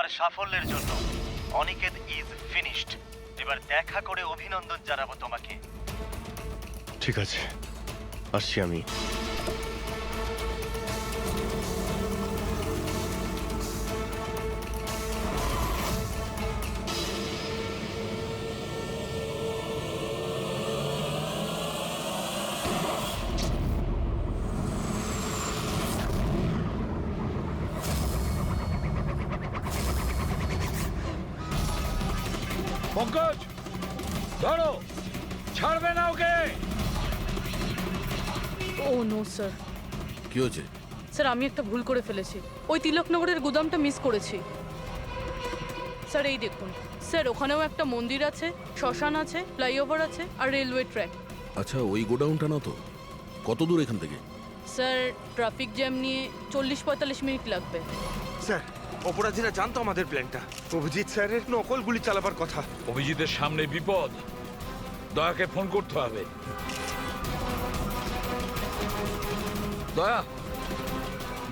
তোমার সাফল্যের জন্য অনিকেত ইজ ফিনিশড। এবার দেখা করে অভিনন্দন জানাবো তোমাকে। ঠিক আছে, আসছি আমি। পঙ্কজ, ধরো, ছাড়বে না ওকে। ও নো স্যার। কি হয়েছে? স্যার আমি একটা ভুল করে ফেলেছি। ওই তিলকনগরের গুদামটা মিস করেছি। স্যার এই দেখুন স্যার, ওখানেও একটা মন্দির আছে, শ্মশান আছে, ফ্লাইওভার আছে আর রেলওয়ে ট্র্যাক। আচ্ছা, ওই গোডাউনটা না তো? কত দূর এখান থেকে? স্যার ট্রাফিক জ্যাম নিয়ে 40-45 মিনিট লাগবে। স্যার, অপরাধীরা জানতো আমাদের প্ল্যানটা। অভিজিৎ স্যারের নকল গুলি চালাবার কথা। অভিজিতের সামনে বিপদ, দয়াকে ফোন করতে হবে। দয়া,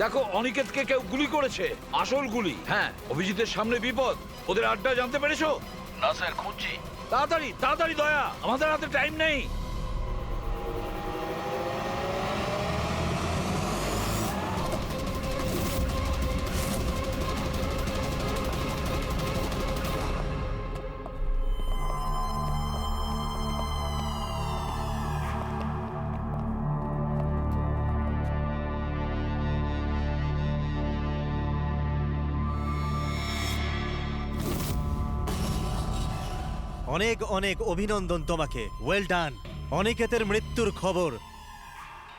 দেখো অনিকেতকে কেউ গুলি করেছে, আসল গুলি। হ্যাঁ, অভিজিতের সামনে বিপদ। ওদের আড্ডা জানতে পেরেছো? না স্যার, খুঁজছি। তাড়াতাড়ি তাড়াতাড়ি দয়া, আমাদের হাতে টাইম নেই। অনেক অনেক অভিনন্দন তোমাকে। Well done. অনিকেতের মৃত্যুর খবর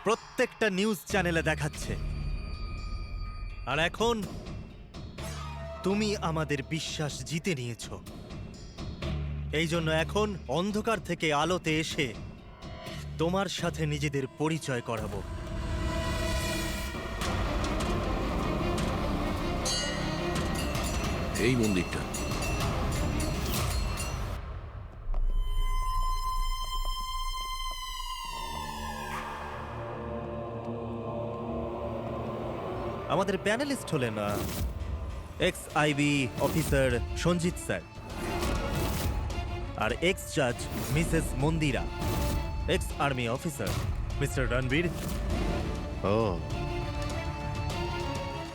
প্রত্যেকটা নিউজ চ্যানেলে দেখাচ্ছে, আর এখন তুমি আমাদের বিশ্বাস জিতে নিয়েছো। এই জন্য এখন অন্ধকার থেকে আলোতে এসে তোমার সাথে নিজেদের পরিচয় করাবো। এই মন্দিরটা। আমাদের প্যানেলিস্ট হলেন ex IB officer Sanjit sir, আর এক্স জাজ Mrs Mandira, ex army officer mister Ranbir. ও,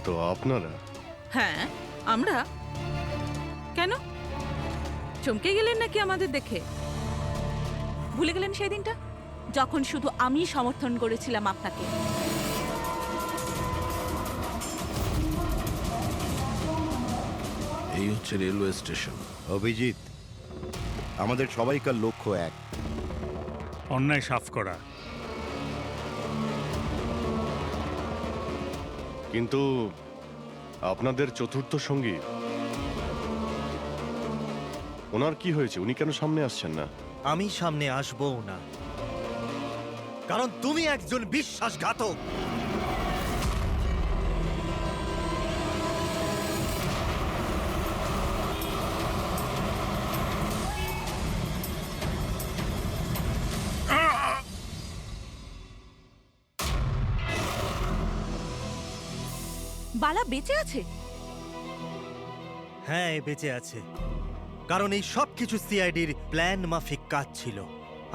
তো আপনারা? হ্যাঁ, আমরা। কেন চমকে গেলেন নাকি আমাদের দেখে? ভুলে গেলেন সেই দিনটা যখন শুধু আমি সমর্থন করেছিলাম আপনাকে? এই হচ্ছে রেলওয়ে স্টেশন। অভিজিৎ, আমাদের সবাইকার লক্ষ্য এক, অন্যায় সাফ করা। কিন্তু আপনাদের চতুর্থ সঙ্গী, ওনার কি হয়েছে? উনি কেন সামনে আসছেন না? আমি সামনে আসবো না, কারণ তুমি একজন বিশ্বাসঘাতক। বালা বেঁচে আছে? হ্যাঁ, এ বেঁচে আছে, কারণ এই সব কিছু সিআইডির প্ল্যান মাফিক কাজ ছিল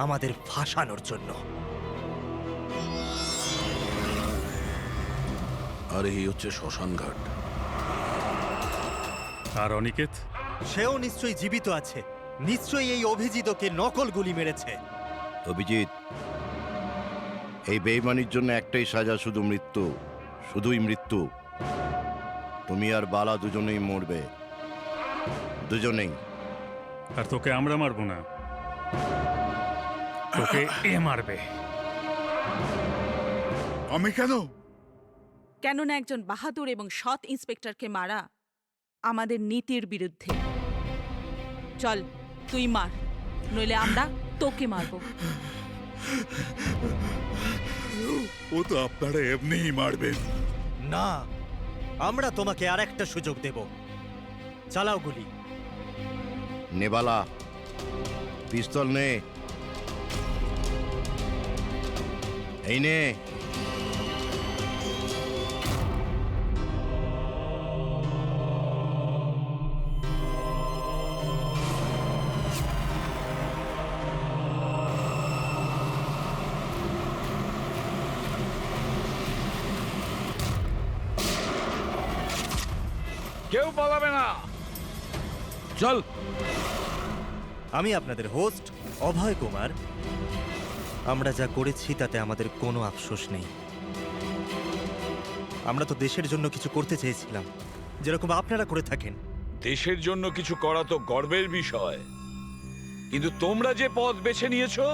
আমাদের ফাঁসানোর জন্য। আর এই হচ্ছে শ্মশান ঘাট। আর অনিকেত? সেও নিশ্চয়ই জীবিত আছে। নিশ্চয়ই এই অভিজিৎকে নকল গুলি মেরেছে। অভিজিৎ, এই বেইমানির জন্য একটাই সাজা, শুধু মৃত্যু, শুধুই মৃত্যু। তুমি আর বালা দুজনেই মরবে, দুজনেই। আর তোকে আমরা মারবো না, তোকে এ মারবে। আমি কেন? কেননা একজন বাহাদুর এবং সৎ ইন্সপেক্টরকে মারা আমাদের নীতির বিরুদ্ধে। চল তুই মার, নইলে আমরা তোকে মারবো। ও তো আপনারা এমনিই মারবেন। না, আমরা তোমাকে আরেকটা সুযোগ দেব। চালাও গুলি। নেবালা, পিস্তল নে। এই নে। কেউ পালাবে না। চল। আমি আপনাদের হোস্ট অভয় কুমার। আমরা যা করেছি তাতে আমাদের কোনো আফসোস নেই। আমরা তো দেশের জন্য কিছু করতে চেয়েছিলাম, যেরকম আপনারা করে থাকেন। দেশের জন্য কিছু করা তো গর্বের বিষয়, কিন্তু তোমরা যে পথ বেছে নিয়েছো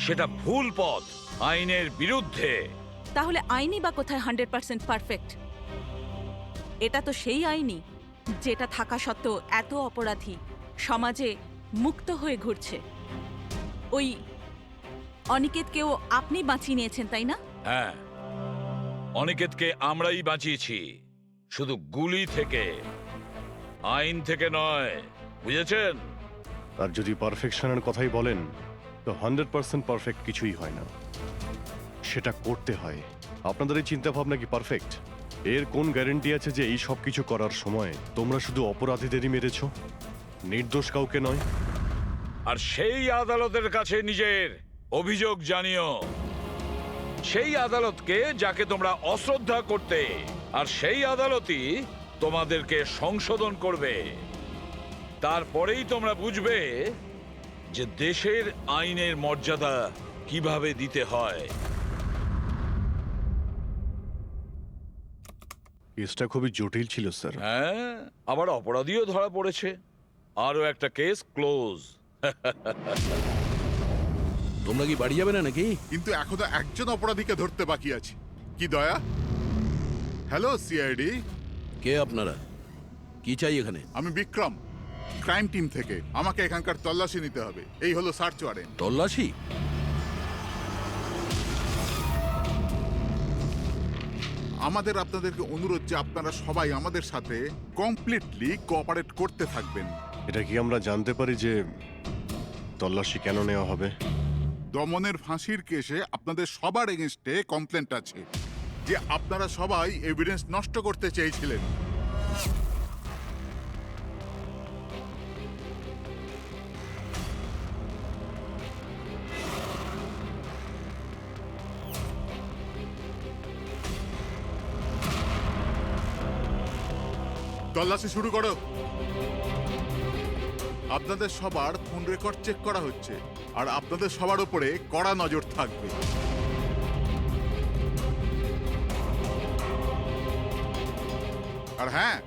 সেটা ভুল পথ, আইনের বিরুদ্ধে। তাহলে আইনই বা কোথায় 100% পারফেক্ট? এটা তো সেই আইনই যেটা থাকা সত্ত্বেও এত অপরাধী সমাজে মুক্ত হয়ে ঘুরছে। ওই অনিকেতকেও আপনি বাঁচিয়ে নিয়েছেন, তাই না? হ্যাঁ, অনিকেতকে আমরাই বাঁচিয়েছি, শুধু গুলি থেকে, আইন থেকে নয়, বুঝেছেন? আর যদি পারফেকশনের কথাই বলেন তো 100% পারফেক্ট কিছুই হয় না, সেটা করতে হয়। আপনাদের এই চিন্তা ভাবনা কি পারফেক্ট? এর কোন গ্যারান্টি আছে যে এই সব কিছু করার সময় তোমরা শুধু অপরাধীদেরই মেরেছো, নির্দোষ কাউকে নয়? আর সেই আদালতের কাছে নিজের অভিযোগ জানিও, সেই আদালতকে যাকে তোমরা অশ্রদ্ধা করতে, আর সেই আদালতই তোমাদেরকে সংশোধন করবে। তারপরেই তোমরা বুঝবে যে দেশের আইনের মর্যাদা কিভাবে দিতে হয়। কেসটা খুবই জটিল ছিল স্যার। হ্যাঁ, আবার অপরাধীও ধরা পড়েছে। আরো একটা কেস ক্লোজ। তোমরা কি বাড়ি যাবে না নাকি? কিন্তু এখনো একজন অপরাধীকে ধরতে বাকি আছে। কি দয়া? হ্যালো সিআইডি, কে আপনারা? কি চাই এখানে? আমি বিক্রম, ক্রাইম টিম থেকে। আমাকে এখানকার তল্লাশি নিতে হবে। এই হলো সার্চ ওয়ারেন্ট। তল্লাশি? আমাদের আপনাদেরকে অনুরোধ যে আপনারা সবাই আমাদের সাথে কমপ্লিটলি কোঅপারেট করতে থাকবেন। এটা কি আমরা জানতে পারি যে তল্লাশি কেন নেওয়া হবে? দমনের ফাঁসির কেসে আপনাদের সবার এগেনস্টে কমপ্লেন্ট আছে যে আপনারা সবাই এভিডেন্স নষ্ট করতে চেয়েছিলেন। তল্লাশি শুরু করো। আপনাদের সবার ফোন রেকর্ড চেক করা হচ্ছে, আর আপনাদের সবার উপরে কড়া নজর থাকবে। আর হ্যাঁ,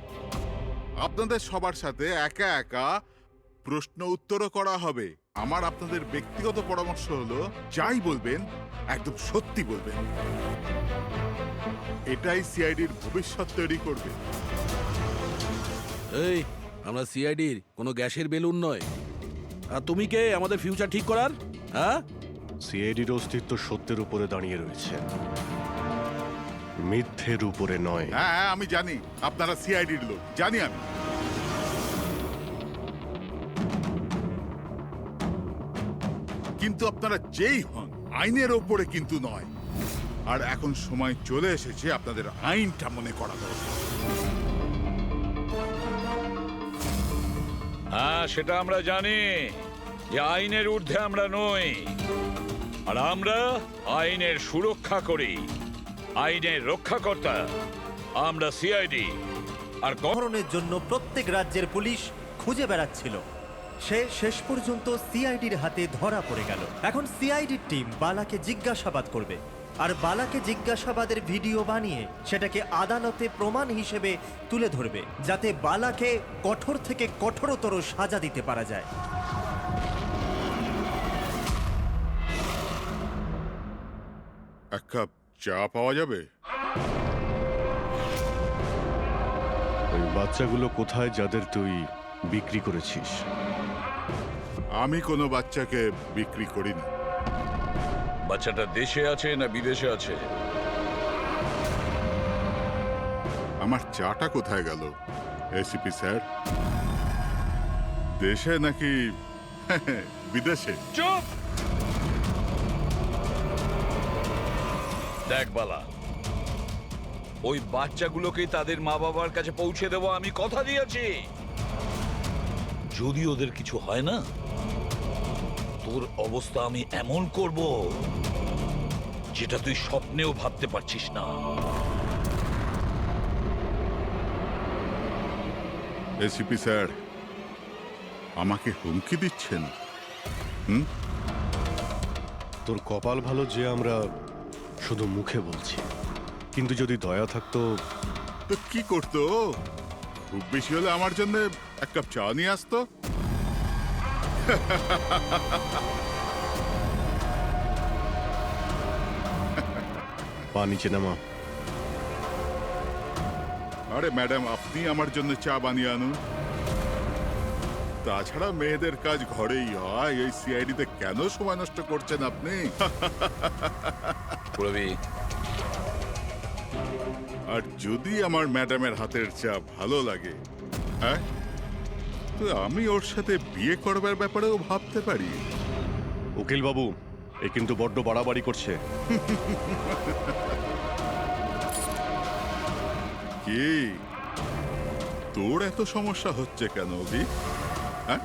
আপনাদের সবার সাথে একা একা প্রশ্ন উত্তরও করা হবে। আমার আপনাদের ব্যক্তিগত পরামর্শ হলো, যাই বলবেন একদম সত্যি বলবেন। এটাই সিআইডির ভবিষ্যৎ তৈরি করবে। এই, আমরা সিআইডির কোনো গ্যাসের বেলুন নয়। আর তুমি কে আমাদের ফিউচার ঠিক করার? হ্যাঁ, সিআইডির অস্তিত্ব সত্যের উপরে দাঁড়িয়ে রয়েছে, মিথ্যের উপরে নয়। হ্যাঁ হ্যাঁ, আমি জানি আপনারা সিআইডির লোক, জানি আমি। কিন্তু আপনারা যেই হন, আইনের ওপরে কিন্তু নয়। আর এখন সময় চলে এসেছে আপনাদের আইনটা মনে করা দরকার। হ্যাঁ, সেটা আমরা জানি যে আইনের ঊর্ধ্বে আমরা নই, আর আমরা আইনের সুরক্ষা করি, আইনের রক্ষাকর্তা আমরা সিআইডি। আর অপহরণের জন্য প্রত্যেক রাজ্যের পুলিশ খুঁজে বেড়াচ্ছিল। সে শেষ পর্যন্ত সিআইডির হাতে ধরা পড়ে গেল। এখন সিআইডির টিম বালাকে জিজ্ঞাসাবাদ করবে, আর বালাকে জিজ্ঞাসাবাদের ভিডিও বানিয়ে সেটাকে আদালতে প্রমাণ হিসেবে তুলে ধরবে, যাতে বালাকে কঠোর থেকে কঠোরতর সাজা দিতে পারা যায়। এক কাপ চা পাওয়া যাবে? ওই বাচ্চাগুলো কোথায় যাদের তুই বিক্রি করেছিস? আমি কোনো বাচ্চাকে বিক্রি করিনি। বাচ্চাটা দেশে আছে না বিদেশে আছে? আমার চাটা কোথায় গেল এসিপি স্যার? দেশে নাকি বিদেশে? চুপ! দেখ বালা, ওই বাচ্চাগুলোকে তাদের মা বাবার কাছে পৌঁছে দেবো, আমি কথা দিয়েছি। যদি ওদের কিছু হয় না, তোর অবস্থা আমি এমন করব যেটা তুই স্বপ্নেও ভাবতে পারছিস না। এসিপি স্যার আমাকে হুমকি দিচ্ছেন? তোর কপাল ভালো যে আমরা শুধু মুখে বলছি, কিন্তু যদি দয়া থাকতো। তো কি করতো? খুব বেশি হলে আমার জন্য এক কাপ চা নিয়ে আসতো। পা নিচে নামা। আরে ম্যাডাম, আপনি আমার জন্য চা বানিয়ে আনুন। তাছাড়া মেয়েদের কাজ ঘরেই হয়, এই সিআইডিতে কেন সময় নষ্ট করছেন আপনি? রবি, আর যদি আমার ম্যাডামের হাতের চা ভালো লাগে, হ্যাঁ, তো আমি ওর সাথে বিয়ে করবার ব্যাপারেও ভাবতে পারি। উকিল বাবু, এ কিন্তু বড্ড বাড়াবাড়ি করছে। কি তোর এত সমস্যা হচ্ছে কেন অভি? হ্যাঁ,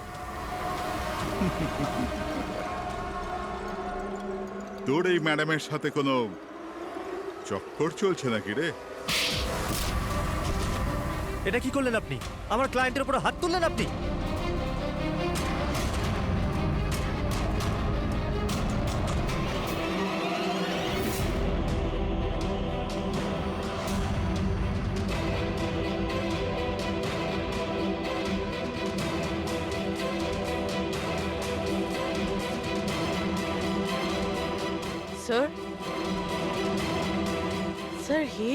তোর এই ম্যাডামের সাথে কোনো চক্কর চলছে নাকি রে? এটা কি করলেন আপনি? আমার ক্লায়েন্টের উপর হাত তুললেন আপনি। Sir, sir, he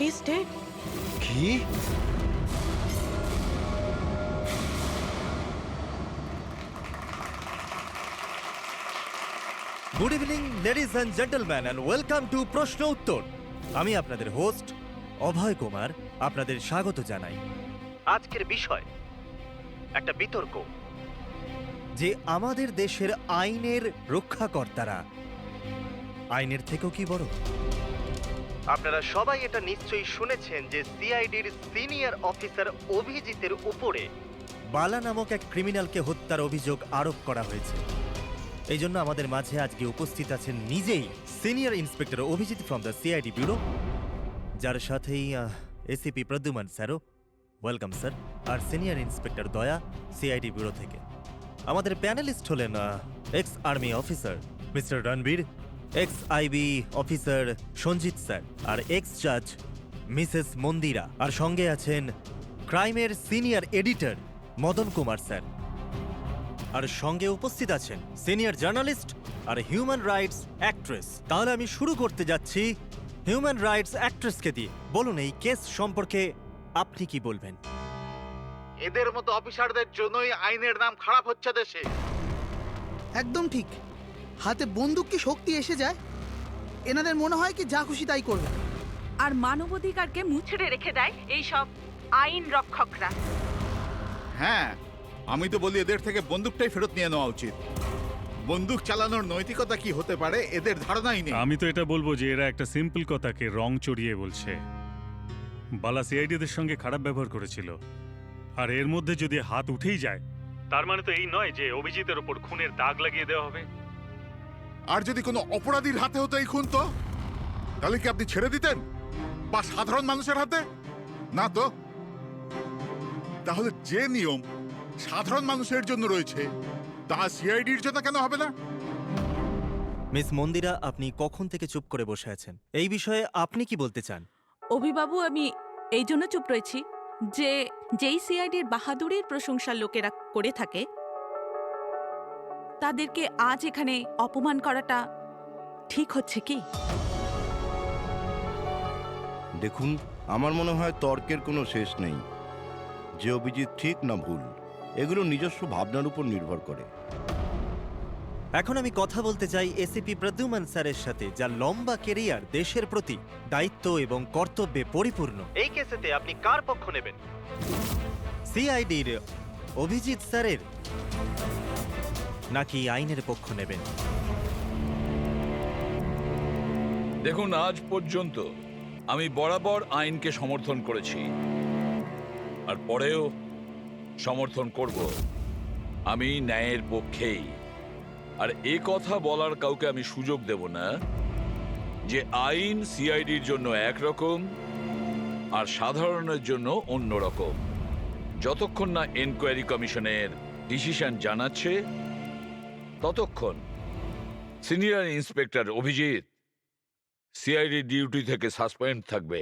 is dead. কি? Good evening ladies and gentleman, and welcome to প্রশ্ন উত্তর। আমি আপনাদের হোস্ট অভয় কুমার আপনাদের স্বাগত জানাই। আজকের বিষয় একটা বিতর্ক, যে আমাদের দেশের আইনের রক্ষাকর্তারা আইনের থেকেও কি বড়। আপনারা সবাই এটা নিশ্চয়ই শুনেছেন যে সিআইডির সিনিয়র অফিসার অভিজিতের উপরে বালা নামক এক ক্রিমিনালকে হত্যার অভিযোগ আরোপ করা হয়েছে। এই জন্য আমাদের মাঝে আজকে উপস্থিত আছেন নিজেই senior inspector Abhijit from the CID bureau, যার সাথেই এসিপি প্রদ্যুমান স্যারও, ওয়েলকাম স্যার, আর senior inspector Daya CID bureau থেকে। আমাদের প্যানেলিস্ট হলেন ex army officer mister Ranbir, ex IB officer Sanjit sir, আর এক্স জাজ মিসেস মন্দিরা, আর সঙ্গে আছেন ক্রাইমের senior editor Madan Kumar sir, আর সঙ্গে উপস্থিত আছেন সিনিয়র জার্নালিস্ট আর হিউম্যান রাইটস অ্যাক্ট্রেস। তাহলে আমি শুরু করতে যাচ্ছি হিউম্যান রাইটস অ্যাক্ট্রেসকে দিয়ে। বলুন, এই কেস সম্পর্কে আপনি কি বলবেন? এদের মতো অফিসারদের জন্যই আইনের নাম খারাপ হচ্ছে দেশে। একদম ঠিক। হাতে বন্দুক কি শক্তি এসে যায়? এনাদের মনে হয় কি যা খুশি তাই করবে, আর মানবাধিকারকে মুচড়ে রেখে দেয় এই সব আইন রক্ষকরা। হ্যাঁ, আমি তো বলি এদের থেকে বন্দুকটাই ফেরত নিয়ে নেওয়া উচিত। বন্দুক চালানোর নৈতিকতা কি হতে পারে এদের ধারণাই নেই। আমি তো এটা বলবো যে এরা একটা সিম্পল কথাকে রং চড়িয়ে বলছে। বালা সিআইডিদের সঙ্গে খারাপ ব্যবহার করেছিল, আর এর মধ্যে যদি হাত উঠেই যায়, তার মানে তো এই নয় যে অভিজিতের ওপর খুনের দাগ লাগিয়ে দেওয়া হবে। আর যদি কোনো অপরাধীর হাতে হতো এই খুন, তো তাহলে কি আপনি ছেড়ে দিতেন? বা সাধারণ মানুষের হাতে? না তো। তাহলে যে নিয়ম সাধারণ মানুষের জন্য রয়েছে, তা সিআইডির জন্য কেন হবে না? মিস মন্দিরা, আপনি কখন থেকে চুপ করে বসে আছেন? এই বিষয়ে আপনি কি বলতে চান? অভিবাবু, আমি এই জন্য চুপ রয়েছি যে যেই সিআইডির বাহাদুরির প্রশংসা লোকেরা করে থাকে, তাদেরকে আজ এখানে অপমান করাটা ঠিক হচ্ছে কি? দেখুন, আমার মনে হয় তর্কের কোনো শেষ নেই। যে অভিজিৎ ঠিক না ভুল, এগুলো নিজস্ব ভাবনার উপর নির্ভর করে। এখন আমি কথা বলতে চাই এসিপি প্রদ্যুমান স্যারের সাথে, যার লম্বা কেরিয়ার দেশের প্রতি দায়িত্ব এবং কর্তব্যে পরিপূর্ণ। এই কেসেতে আপনি কার পক্ষ নেবেন? সিআইডির অভিজিৎ স্যারের, নাকি আইনের পক্ষ নেবেন? দেখুন, আজ পর্যন্ত আমি বরাবর আইনকে সমর্থন করেছি, আর পরেও সমর্থন করব। আমি ন্যায়ের পক্ষেই। আর এ কথা বলার কাউকে আমি সুযোগ দেব না যে আইন সিআইডির জন্য একরকম আর সাধারণের জন্য অন্য রকম। যতক্ষণ না এনকোয়ারি কমিশনের ডিসিশন জানাচ্ছে ততক্ষণ senior inspector Abhijit CID duty থেকে সাসপেন্ড থাকবে।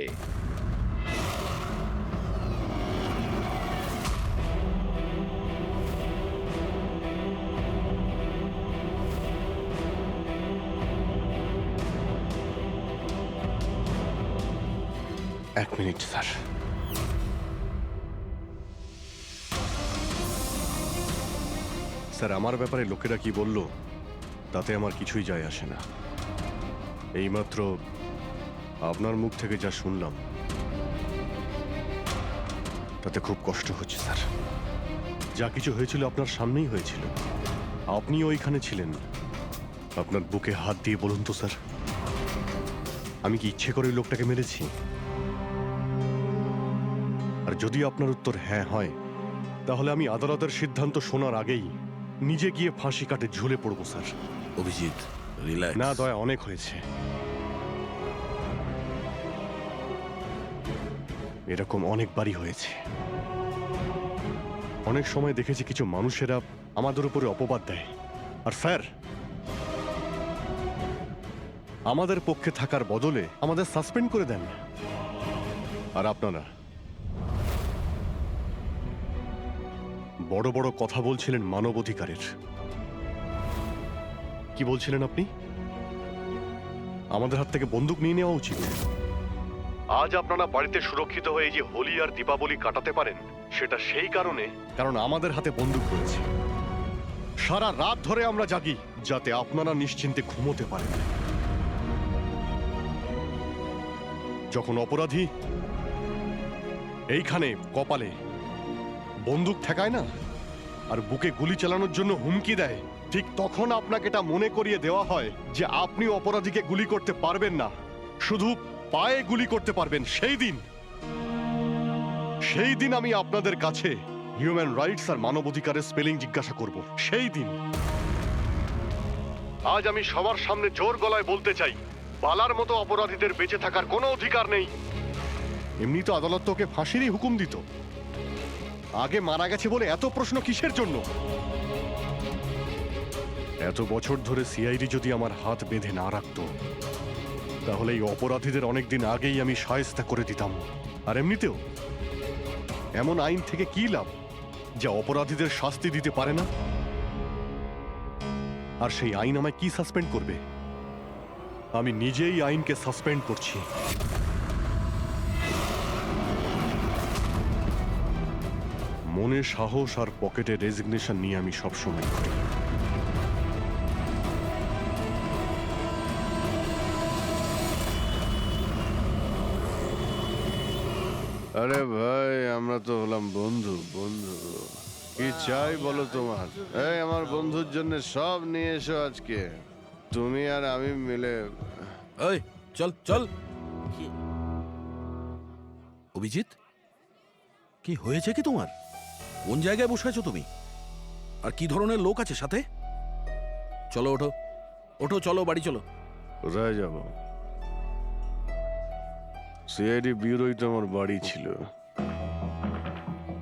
এক মিনিট স্যার। স্যার, আমার ব্যাপারে লোকেরা কি বলল তাতে আমার কিছুই যায় আসে না। এইমাত্র আপনার মুখ থেকে যা শুনলাম তাতে খুব কষ্ট হচ্ছে স্যার। যা কিছু হয়েছিল আপনার সামনেই হয়েছিল, আপনি ওইখানে ছিলেন। আপনার বুকে হাত দিয়ে বলুন তো স্যার, আমি কি ইচ্ছে করে ওই লোকটাকে মেরেছি? আর যদি আপনার উত্তর হ্যাঁ হয়, তাহলে আমি আদালতের সিদ্ধান্ত শোনার আগেই নিজে গিয়ে ফাঁসি কাটে ঝুলে পড়বো স্যার। অভিজিৎ, রিল্যাক্স। না দয়া, অনেক হয়েছে। এরকম অনেকবারই হয়েছে। অনেক সময় দেখেছি কিছু মানুষেরা আমাদের উপরে অপবাদ দেয়, আর স্যার আমাদের পক্ষে থাকার বদলে আমাদের সাসপেন্ড করে দেন। আর আপনারা বড় বড় কথা বলছিলেন মানবাধিকারের। কি বলছিলেন আপনি? আমাদের হাত থেকে বন্দুক নিয়ে নেওয়া উচিত। আজ আপনারা বাড়িতে সুরক্ষিত হয়ে যে হোলি আর দীপাবলি কাটাতে পারেন, সেটা সেই কারণ আমাদের হাতে বন্দুক রয়েছে। সারা রাত ধরে আমরা জাগি যাতে আপনারা নিশ্চিন্তে ঘুমোতে পারেন। যখন অপরাধী এইখানে কপালে বন্দুক ঠেকায় না আর বুকে গুলি চালানোর জন্য হুমকি দেয়, ঠিক তখন আপনাকে এটা মনে করিয়ে দেওয়া হয় যে আপনি অপরাধীকে গুলি করতে পারবেন না, শুধু পায়ে গুলি করতে পারবেন। সেই দিন আমি আপনাদের কাছে হিউম্যান রাইটস আর মানবাধিকারের স্পেলিং জিজ্ঞাসা করব। সেই দিন। আজ আমি সবার সামনে জোর গলায় বলতে চাই, বালার মতো অপরাধীদের বেঁচে থাকার কোনো অধিকার নেই। এমনি তো আদালত তোকে ফাঁসিরই হুকুম দিত। আগে মারা গেছে বলে এত প্রশ্ন কিসের জন্য? এত বছর ধরে সিআইডি যদি আমার হাত বেঁধে না রাখতো, তাহলে এই অপরাধীদের অনেকদিন আগেই আমি শায়েস্তা করে দিতাম। আর এমনিতেও এমন আইন থেকে কি লাভ যা অপরাধীদের শাস্তি দিতে পারে না? আর সেই আইন আমায় কি সাসপেন্ড করবে? আমি নিজেই আইনকে সাসপেন্ড করছি। মনে সাহস আর পকেটে রেজিগনেশন নিয়ে আমি সবসময় করি। আরে ভাই, আমরা তো হলাম বন্ধু। কি চাই বলো তোমার? এই আমার বন্ধুর জন্য সব নিয়ে এসো আজকে, তুমি আর আমি মিলে। এই চল চল। অভিজিৎ, কি হয়েছে কি তোমার? কোন জায়গায় বসে আছো তুমি? আর কি ধরনের লোক আছে সাথে? চলো ওঠো ওঠো, চলো বাড়ি চলো। কোথায় যাব? সিআইডি ব্যুরোই তো আমার বাড়ি ছিল,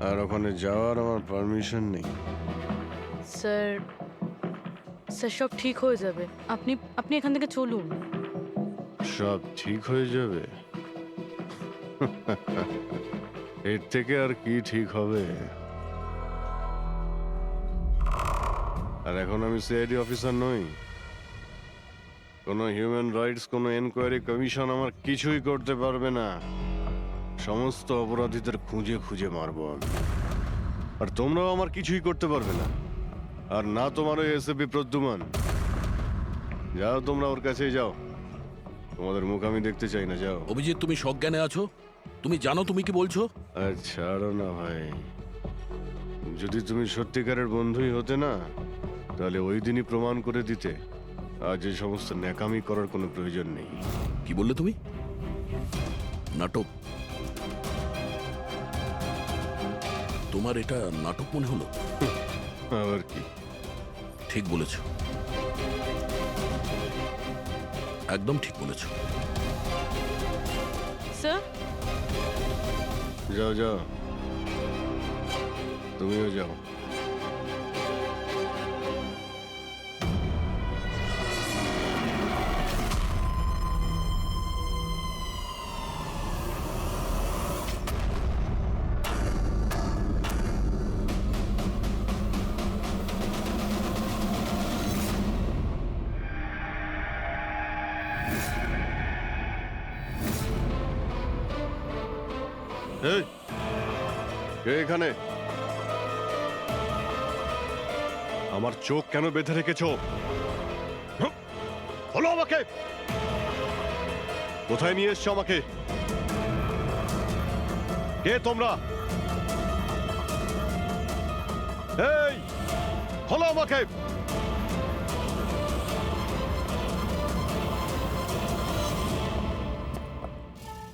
আর ওখানে যাওয়ার আমার পারমিশন নেই। স্যার সব ঠিক হয়ে যাবে। আপনি এখান থেকে চলুন। সব ঠিক হয়ে যাবে? এর থেকে আর কি ঠিক হবে? আর এখন আমি সিআইডি অফিসার নই। কোনো হিউম্যান রাইটস, কোনো এনকোয়ারি কমিশন আমার কিছুই করতে পারবে না। সমস্ত অপরাধীদের খুঁজে খুঁজে মারবো আমি। আর তোমরাও আমার কিছুই করতে পারবে না। আর না তোমার ওই এসএপি প্রদ্যুমান। যাও, তোমরা ওর কাছেই যাও। তোমাদের মুখ আমি দেখতে চাই না, যাও। অভিজিৎ, তুমি সজ্ঞানে আছো? তুমি জানো তুমি কি বলছো? ছাড়ো না ভাই। যদি তুমি সত্যিকারের বন্ধুই হতে না, তাহলে ওই দিনই প্রমাণ করে দিতে আজ এই সমস্ত ন্যাকামি করার কোনো প্রয়োজন নেই। কি বললে তুমি? নাটক? তোমার এটা নাটক মনে হলো? আবার কি? ঠিক বলেছ, একদম ঠিক বলেছ। স্যার যাও যাও। তুমিও যাও। এই, কে এখানে? আমার চোখ কেন বেঁধে রেখেছো? বলো আমাকে, কোথায় নিয়ে এসছো আমাকে? কে তোমরা? এই, বলো আমাকে।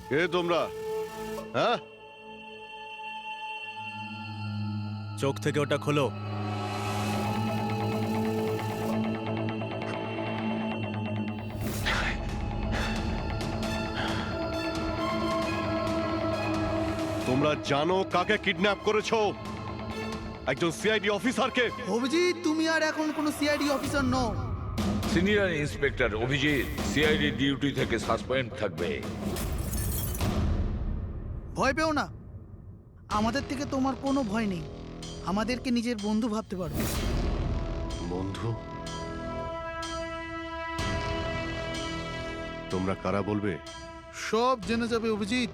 কে তোমরা? হ্যাঁ, চোখ থেকে ওটা খোলো। তোমরা জানো কাকে কিডন্যাপ করেছো? একজন সিআইডি অফিসারকে। অভিজিৎ, তুমি আর এখন কোনো সিআইডি অফিসার নও। Senior inspector Abhijit CID duty থেকে সাসপেন্ড থাকবে। ভয় পেও না, আমাদের থেকে তোমার কোনো ভয় নেই। আমাদেরকে নিজের বন্ধু ভাবতে পারো। বন্ধু? তোমরা কারা বলবে? সব জেনে যাবে অভিজিৎ,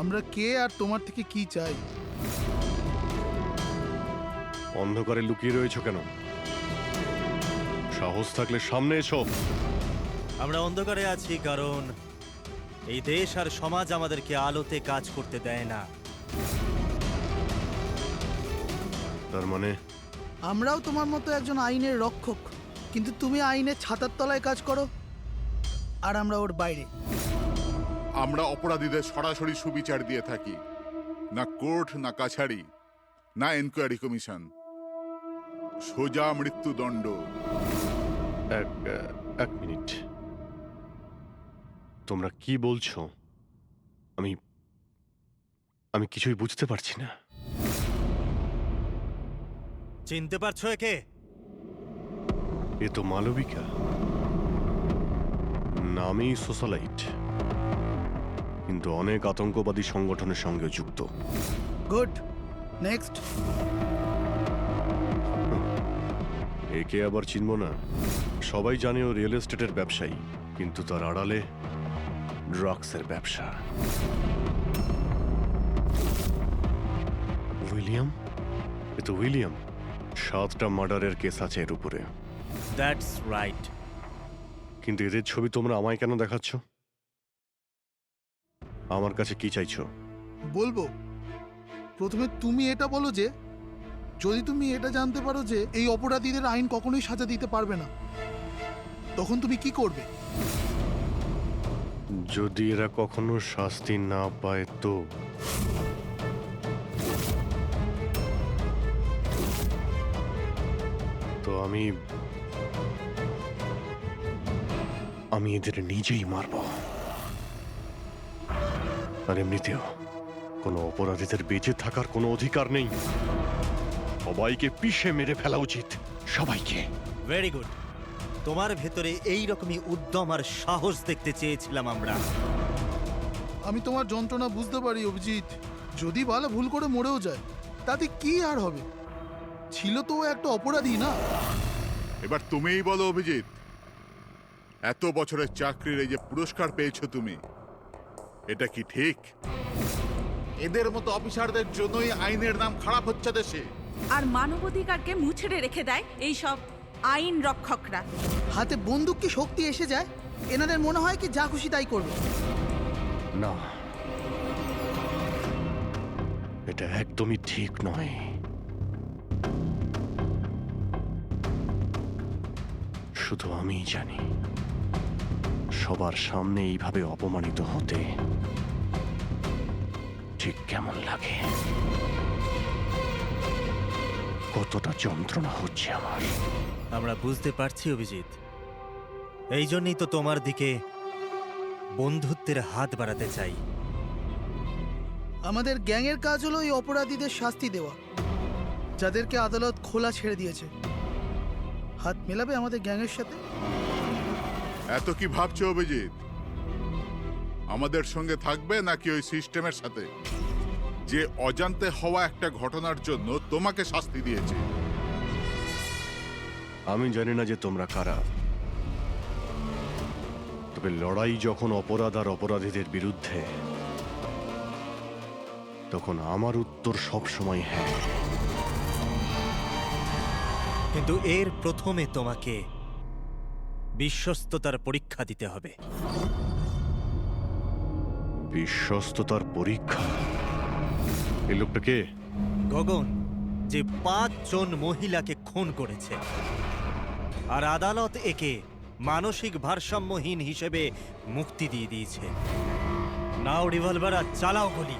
আমরা কে আর তোমার থেকে কি চাই। অন্ধকারে লুকিয়ে রয়েছো কেন? সাহস থাকলে সামনে এসো। আমরা অন্ধকারে আছি কারণ এই দেশ আর সমাজ আমাদেরকে আলোতে কাজ করতে দেয় না। তার মানে আমরাও তোমার মতো একজন আইনের রক্ষক, কিন্তু তুমি আইনের ছাতার তলায় কাজ করো আর আমরা ওর বাইরে। আমরা অপরাধীদের সরাসরি সুবিচার দিয়ে থাকি, না কোর্ট, না কাছারি, না এনকোয়ারি কমিশন, সোজা মৃত্যুদণ্ড। এক মিনিট, তোমরা কি বলছো? আমি কিছুই বুঝতে পারছি না। চিনতে পারছো একে? এ তো মালবিকা, নামই সোশ্যালাইট, কিন্তু অনেক আতঙ্কবাদী সংগঠনের সঙ্গে যুক্ত। Good, next. একে আবার চিনব না? সবাই জানে ও রিয়েল এস্টেটের ব্যবসায়ী, কিন্তু তার আড়ালে ড্রাগসের ব্যবসা। উইলিয়াম? এ তো উইলিয়াম। 7টা মার্ডারের কেস আছে এর উপরে। That's right. কিন্তু এদের ছবি তোমরা আমায় কেন দেখাচ্ছ? আমার কাছে কি চাইছো? বলবো, প্রথমে তুমি এটা বলো যে যদি তুমি এটা জানতে পারো যে এই অপরাধীদের আইন কখনোই সাজা দিতে পারবে না, তখন তুমি কি করবে? যদি এরা কখনো শাস্তি না পায় তো? তো আমি এদের নিজেই মারব। আর এমনিতেও কোনো অপরাধীদের বেঁচে থাকার কোনো অধিকার নেই। সবাইকে পিষে মেরে ফেলা উচিত, সবাইকে। Very good. তোমার ভেতরে এই রকমই উদ্যম আর সাহস দেখতে চেয়েছিলাম আমরা। আমি তোমার যন্ত্রণা বুঝতে পারি অভিজিৎ। যদি বালা ভুল করে মরেও যায় তাতে কি আর হবে? ছিল তো ও একটা অপরাধী, না? এবার তুমিই বলো অভিজিৎ, এত বছরের চাকরির এই যে পুরস্কার পেয়েছো তুমি, এটা কি ঠিক? এদের মতো অফিসারদের জন্যই আইনের নাম খারাপ হচ্ছে দেশে। আর মানবাধিকারকে মুছড়ে রেখে দেয় এই সব আইন রক্ষকরা। হাতে বন্দুক কি শক্তি এসে যায়? এনাদের মনে হয় কি যা খুশি তাই করবে। না, এটা একদমই ঠিক নয়। শুধু আমিই জানি সবার সামনে এইভাবে অপমানিত হতে ঠিক কেমন লাগে, কতটা যন্ত্রণা হচ্ছে আমার। আমরা বুঝতে পারছি অভিজিৎ, এই জন্যই তো তোমার দিকে বন্ধুত্বের হাত বাড়াতে চাই। আমাদের গ্যাংয়ের কাজ হলো এই অপরাধীদের শাস্তি দেওয়া, যাদেরকে আদালত খোলা ছেড়ে দিয়েছে। হাত মেলাবে আমাদের গ্যাংয়ের সাথে? এত কি ভাবছো অভিজিৎ? আমাদের সঙ্গে থাকবে নাকি ওই সিস্টেমের সাথে, যে অজান্তে হওয়া একটা ঘটনার জন্য তোমাকে শাস্তি দিয়েছে? আমি জানি না যে তোমরা কারা, তবে লড়াই যখন অপরাধ আর অপরাধীদের বিরুদ্ধে, তখন আমার উত্তর সবসময় হ্যাঁ। কিন্তু এর প্রথমে তোমাকে বিশ্বস্ততার পরীক্ষা দিতে হবে। বিশ্বস্ততার পরীক্ষা? এই লোকটা কে? গগন, যে 5 জন মহিলাকে খুন করেছে, আর আদালত একে মানসিক ভারসাম্যহীন হিসেবে মুক্তি দিয়ে দিয়েছে। নাও রিভলভার আর চালাও গুলি।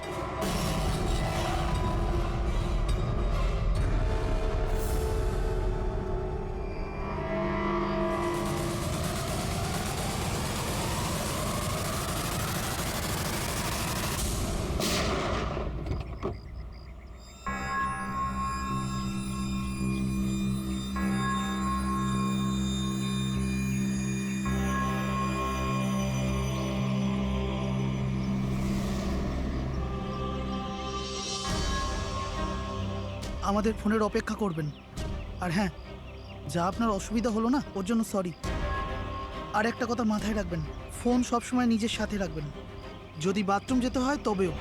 আমাদের ফোনের অপেক্ষা করবেন। আর হ্যাঁ, যা আপনার অসুবিধা হলো না, ওর জন্য সরি। আর একটা কথা মাথায় রাখবেন, ফোন সবসময় নিজের সাথে রাখবেন। যদি বাথরুম যেতে হয় তবেও।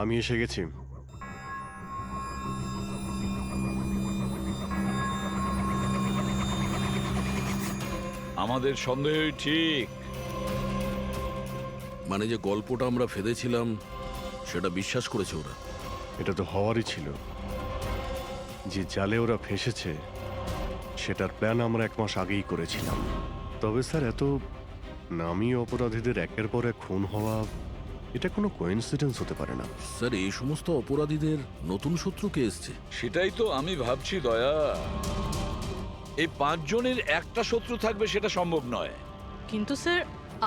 আমি এসে গেছি। আমাদের সন্দেহই ঠিক। মানে যে গল্পটা আমরা ফেলেছিলাম সেটা বিশ্বাস করেছে ওরা। এটা তো হওয়ারই ছিল। যে জালে ওরা ফেসেছে সেটার প্ল্যান আমরা 1 মাস আগেই করেছিলাম। তবে স্যার, এত নামী অপরাধীদের একের পর এক খুন হওয়া, এটা কোনো কোইন্সিডেন্স হতে পারে না। স্যার, এই সমস্ত অপরাধীদের নতুন শত্রু কে এসছে? সেটাই তো আমি ভাবছি দয়া। এই 5 জনের একটা শত্রু থাকবে সেটা সম্ভব নয়। কিন্তু স্যার,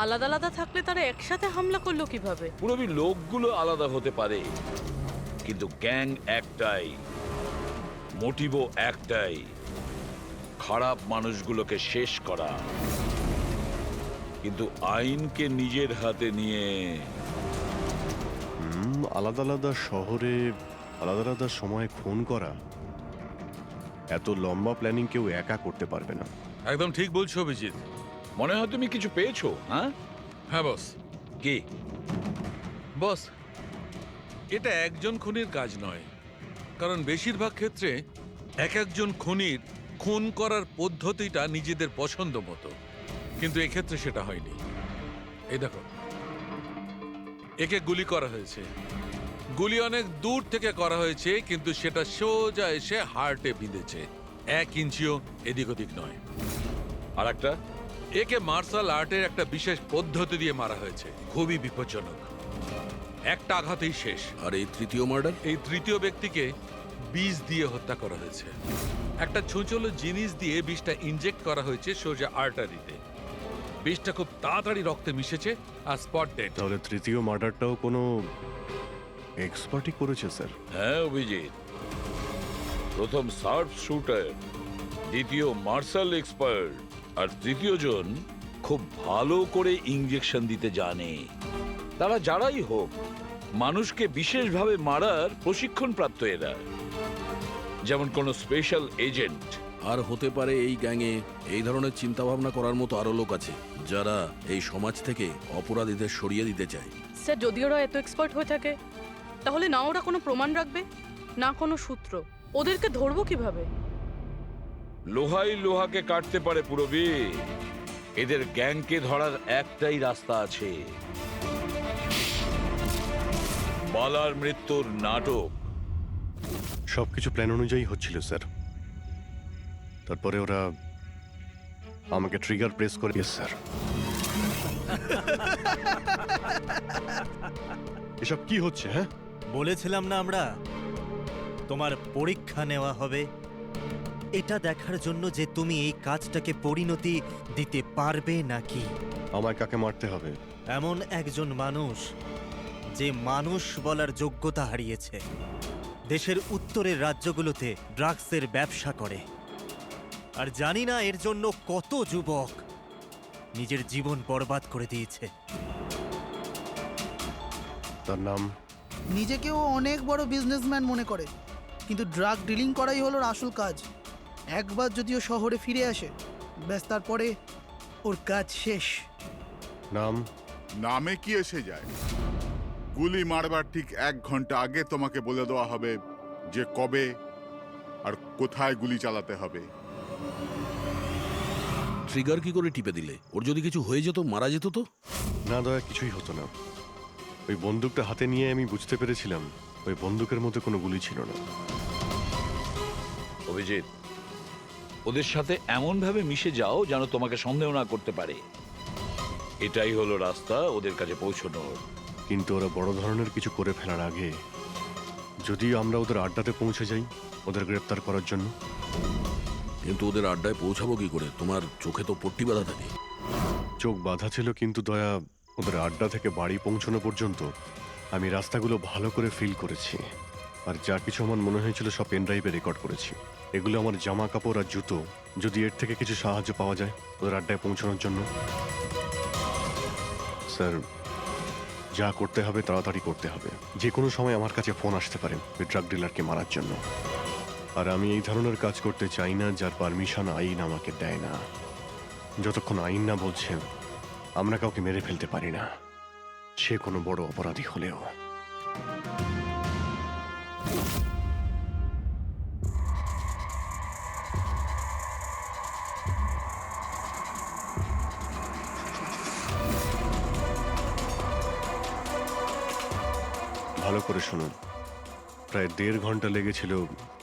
আলাদা আলাদা থাকলে তারা একসাথে হামলা করলো কিভাবে? পুরবি লোকগুলো আলাদা হতে পারে, কিন্তু গ্যাং একটাই, মোটিভও একটাই, খারাপ মানুষগুলোকে শেষ করা। কিন্তু আইনকে নিজের হাতে নিয়ে আলাদা আলাদা শহরে আলাদা আলাদা সময় খুন করা, এত লম্বা প্ল্যানিং কেউ একা করতে পারবে না। একদম ঠিক বলছো অভিজিৎ। মনে হয় তুমি কিছু পেয়েছো। হ্যাঁ হ্যাঁ বস। কি বস, এটা একজন খুনির কাজ নয়, কারণ বেশিরভাগ ক্ষেত্রে এক একজন খুনির খুন করার পদ্ধতিটা নিজেদের পছন্দ মতো, কিন্তু এক্ষেত্রে সেটা হয়নি। এই দেখো, একে গুলি করা হয়েছে, গুলি অনেক দূর থেকে করা হয়েছে, কিন্তু সেটা সোজা এসে হার্টে বিঁধেছে। 1 ইঞ্চিও এদিক ওদিক নয়। আর একটা একে মার্শাল আর্টের একটা বিশেষ পদ্ধতি দিয়ে মারা হয়েছে, খুবই বিপজ্জনক। একটা আঘাতেই শেষ। আর এই তৃতীয় মার্ডার? এই তৃতীয় ব্যক্তিকে বিষ দিয়ে হত্যা করা হয়েছে। একটা ছোঁচলো জিনিস দিয়ে বিষটা ইনজেক্ট করা হয়েছে সোজা আর্টারিতে। বিষটা খুব তাড়াতাড়ি রক্তে মিশেছে আর স্পট ডেড। তাহলে তৃতীয় মার্ডারটাও কোনো এক্সপার্টই করেছে স্যার? হ্যাঁ অভিজিৎ, প্রথম শার্প শুটার, দ্বিতীয় মার্শাল এক্সপার্ট, আর তৃতীয় জন খুব ভালো করে ইঞ্জেকশন দিতে জানে। তারা যারাই হোক, মানুষকে বিশেষভাবে মারার প্রশিক্ষণ প্রাপ্ত এরা, যেমন কোনো স্পেশাল এজেন্ট। আর হতে পারে এই গ্যাংয়ে এই ধরনের চিন্তাভাবনা করার মতো আরো লোক আছে, যারা এই সমাজ থেকে অপরাধীদের সরিয়ে দিতে চায়। স্যার যদি ওরা এত এক্সপার্ট হয়ে থাকে, তাহলে না ওরা কোনো প্রমাণ রাখবে, না কোনো সূত্র। ওদেরকে ধরবো কিভাবে? লোহাই লোহাকে কাটতে পারে পুরবী। এদের গ্যাংকে ধরার একটাই রাস্তা আছে, বালার মৃত্যুর নাটক। সবকিছু প্ল্যান অনুযায়ী হচ্ছিল স্যার। তারপরে ওরা আমাকে ট্রিগার প্রেস করে। Yes sir. এসব কি হচ্ছে? হ্যাঁ, বলেছিলাম না আমরা, তোমার পরীক্ষা নেওয়া হবে এটা দেখার জন্য যে তুমি এই কাজটাকে পরিণতি দিতে পারবে নাকি। আমায় কাকে মারতে হবে? এমন একজন মানুষ যে মানুষ বলার যোগ্যতা হারিয়েছে, দেশের উত্তরের রাজ্যগুলোতে ড্রাগসের ব্যবসা করে, আর জানি না এর জন্য কত যুবক নিজের জীবন বরবাদ করে দিয়েছে। তার নাম? নিজেকেও অনেক বড় বিজনেসম্যান মনে করে, কিন্তু ড্রাগ ডিলিং করাই হলো ওর আসল কাজ। একবার যদিও শহরে ফিরে আসে, ব্যাস তারপরে ওর কাজ শেষ। নাম? নামে কি এসে যায়? গুলি মারবার ঠিক 1 ঘন্টা আগে তোমাকে বলে দেওয়া হবে যে কবে আর কোথায় গুলি চালাতে হবে। ট্রিগার কি করে টিপে দিলে? ওর যদি কিছু হয়ে যেত, মারা যেত তো? না দয়া, কিছুই হতো না। ওই বন্দুকটা হাতে নিয়ে আমি বুঝতে পেরেছিলাম ওই বন্দুকের মধ্যে কোনো গুলি ছিল না। অভিজিৎ, ওদের সাথে এমন ভাবে মিশে যাও যেন তোমাকে সন্দেহ না করতে পারে। এটাই হলো রাস্তা ওদের কাছে পৌঁছানোর। কিন্তু ওরা বড় ধরনের কিছু করে ফেলার আগে যদি আমরা ওদের আড্ডাতে পৌঁছে যাই ওদের গ্রেপ্তার করার জন্য। কিন্তু ওদের আড্ডায় পৌঁছাবো কি করে? তোমার চোখে তো পট্টি বাঁধা থাকে। চোখ বাঁধা ছিল, কিন্তু দয়া, ওদের আড্ডা থেকে বাড়ি পৌঁছানো পর্যন্ত আমি রাস্তাগুলো ভালো করে ফিল করেছি। আর যা কিছু আমার মনে হয়েছিল সব পেন ড্রাইভে রেকর্ড করেছি। এগুলো আমার জামা কাপড় আর জুতো। যদি এর থেকে কিছু সাহায্য পাওয়া যায় ওদের আড্ডায় পৌঁছানোর জন্য। স্যার, যা করতে হবে তাড়াতাড়ি করতে হবে। যে কোনো সময় আমার কাছে ফোন আসতে পারে ওই ড্রাগ ডিলারকে মারার জন্য। আর আমি এই ধরনের কাজ করতে চাই না যার পারমিশন আইন আমাকে দেয় না। যতক্ষণ আইন না বলছে আমরা কাউকে মেরে ফেলতে পারি না, সে কোনো বড় অপরাধী হলেও। ভালো করে শুনুন, প্রায় 1.5 ঘন্টা লেগেছিল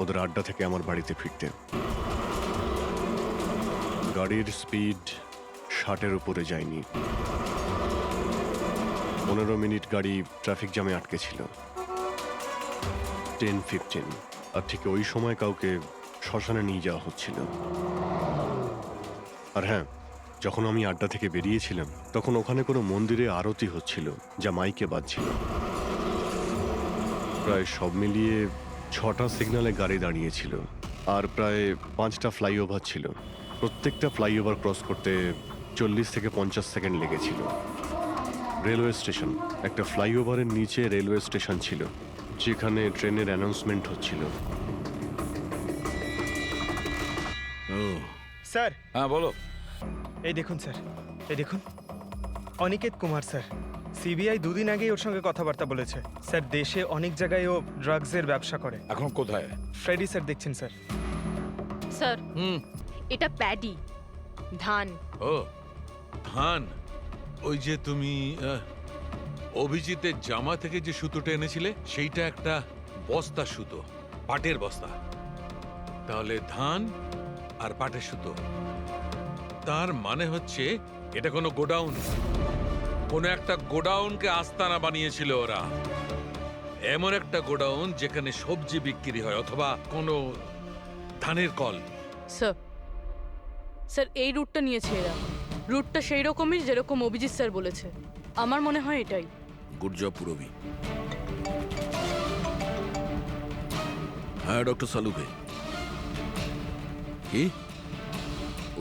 ওদের আড্ডা থেকে আমার বাড়িতে ফিরতে। গাড়ির স্পিড 60-এর উপরে যায়নি। 15 মিনিট গাড়ি ট্রাফিক জ্যামে আটকে ছিল। 10-15, আর ঠিক ওই সময় কাউকে শ্মশানে নিয়ে যাওয়া হচ্ছিল। আর হ্যাঁ, যখন আমি আড্ডা থেকে বেরিয়েছিলাম তখন ওখানে কোনো মন্দিরে আরতি হচ্ছিল যা মাইকে বাজছিল। প্রায় সব মিলিয়ে 6টা সিগন্যালে গাড়ি দাঁড়িয়েছিল, আর প্রায় 5টা ফ্লাইওভার ছিল। প্রত্যেকটা ফ্লাইওভার ক্রস করতে 40 থেকে 50 সেকেন্ড লেগেছিল। রেলওয়ে স্টেশন, একটা ফ্লাইওভারের নিচে রেলওয়ে স্টেশন ছিল যেখানে ট্রেনের অ্যানাউন্সমেন্ট হচ্ছিল। স্যার। হ্যাঁ বলো। এই দেখুন স্যার, এই দেখুন, অনিকেত কুমার স্যার। সিবিআই 2 দিন আগেই ওর সঙ্গে কথাবার্তা বলেছে। স্যার, দেশে অনেক জায়গায় ও ড্রাগসের ব্যবসা করে। এখন কোথায়? ফ্রেডি স্যার দেখছেন স্যার। স্যার, এটা প্যাডি, ধান। ও ধান, ওই যে তুমি অভিজিতের জামা থেকে যে সুতোটা এনেছিলে সেইটা একটা বস্তা সুতো, পাটের বস্তা। তাহলে ধান আর পাটের সুতো, তার মানে হচ্ছে এটা কোনো গোডাউন, কোনো একটা গোডাউনকে আস্তানা বানিয়েছিল ওরা। এমন একটা গোডাউন যেখানে সবজি বিক্রি হয়, অথবা কোনো ধানের কল। স্যার স্যার এই রুটটা নিয়েছে এরা। রুটটা সেই রকমই যেরকম অভিজিৎ স্যার বলেছে। আমার মনে হয় এটাই। গুড জব পুরবি। হ্যাঁ ডক্টর সালুকে, কি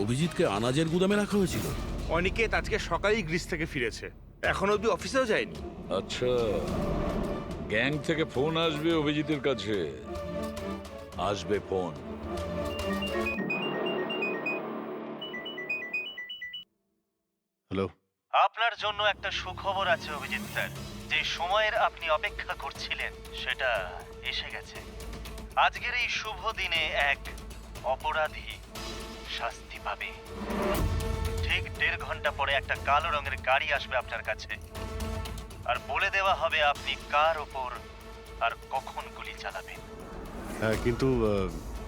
অভিজিৎকে আনাজের গুদামে রাখা হয়েছিল? অনিকেত আজকে সকালেই গ্রিস থেকে ফিরেছে, এখন অব্দি অফিসেও যায়নি। আচ্ছা, গ্যাং থেকে ফোন আসবে অভিজিতের কাছে, আসবে ফোন। হ্যালো, আপনার জন্য একটা সুখবর আছে অভিজিৎ স্যার। যে সময়ের আপনি অপেক্ষা করছিলেন সেটা এসে গেছে। আজকের এই শুভ দিনে এক অপরাধী শাস্তি পাবে। ঠিক 1.5 ঘন্টা পরে একটা কালো রঙের গাড়ি আসবে আপনার কাছে, আর বলে দেওয়া হবে আপনি কার ওপর আর কখন গুলি চালাবেন। হ্যাঁ, কিন্তু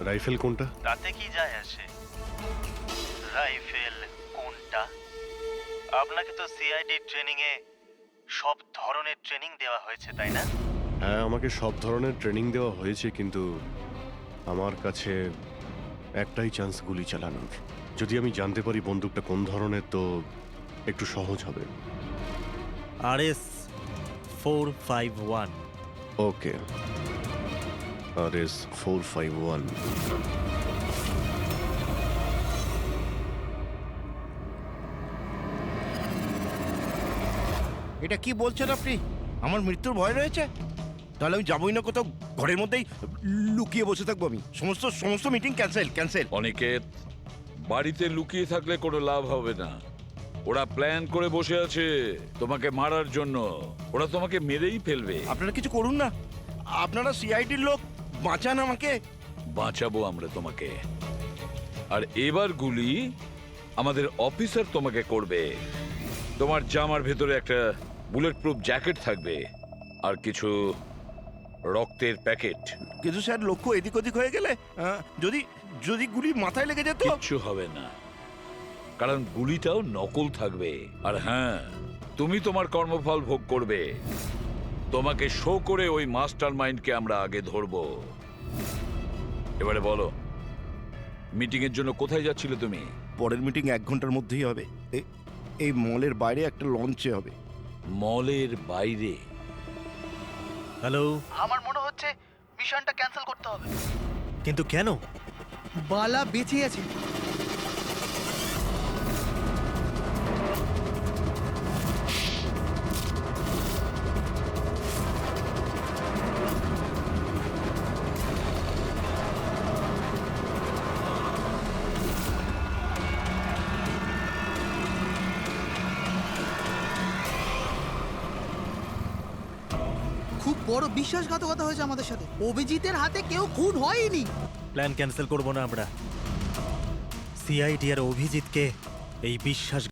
রাইফেল কোনটা? তাতে কি যায় আসে রাইফেল কোনটা? আপনাকে তো সিআইডি ট্রেনিং এ সব ধরনের ট্রেনিং দেওয়া হয়েছে, তাই না? হ্যাঁ, আমাকে সব ধরনের ট্রেনিং দেওয়া হয়েছে, কিন্তু আমার কাছে একটাই চান্স গুলি চালানোর। যদি আমি জানতে পারি বন্দুকটা কোন ধরনের, তো একটু সহজ হবে। RS 451। ওকে, RS 451। এটা কি বলছেন আপনি? আমার মৃত্যুর ভয় রয়েছে? তাহলে আমি যাবোই না কোথাও, ঘরের মধ্যেই লুকিয়ে বসে থাকবো আমি। সমস্ত মিটিং ক্যান্সেল। অনিকেত, বাড়িতে লুকিয়ে থাকলে কোনো লাভ হবে না। ওরা প্ল্যান করে বসে আছে তোমাকে মারার জন্য। ওরা তোমাকে মেরেই ফেলবে। আপনারা কিছু করুন না, আপনারা সিআইডির লোক, বাঁচান আমাকে। বাঁচাবো আমরা তোমাকে। আর এবার গুলি আমাদের অফিসার তোমাকে করবে। তোমার জামার ভেতরে একটা বুলেট প্রুফ জ্যাকেট থাকবে আর কিছু রক্তের প্যাকেট। কিন্তু স্যার, লক্ষ্য এদিক ওদিক হয়ে গেলে, যদি গুলি মাথায় লেগে যেত? কিচ্ছু হবে না, কারণ গুলিটাও নকল থাকবে। আর হ্যাঁ, তুমি তোমার কর্মফল ভোগ করবে। তোমাকে শো করে ওই মাস্টার মাইন্ডকে আমরা আগে ধরবো। এবারে বলো, মিটিং এর জন্য কোথায় যাচ্ছিলে তুমি? পরের মিটিং 1 ঘন্টার মধ্যেই হবে। এই মলের বাইরে একটা লঞ্চে হবে। মলের বাইরে? হ্যালো, আমার মনে হচ্ছে মিশনটা ক্যান্সেল করতে হবে। কিন্তু কেন? বালা বেঁচে আছে। খুব বড় বিশ্বাসঘাতকতা হয়েছে আমাদের সাথে। অভিজিতের হাতে কেউ খুন হয়নি। প্ল্যান ক্যান্সেল করব না আমরা। সিআইডি আর অভিজিৎকে এই বিশ্বাস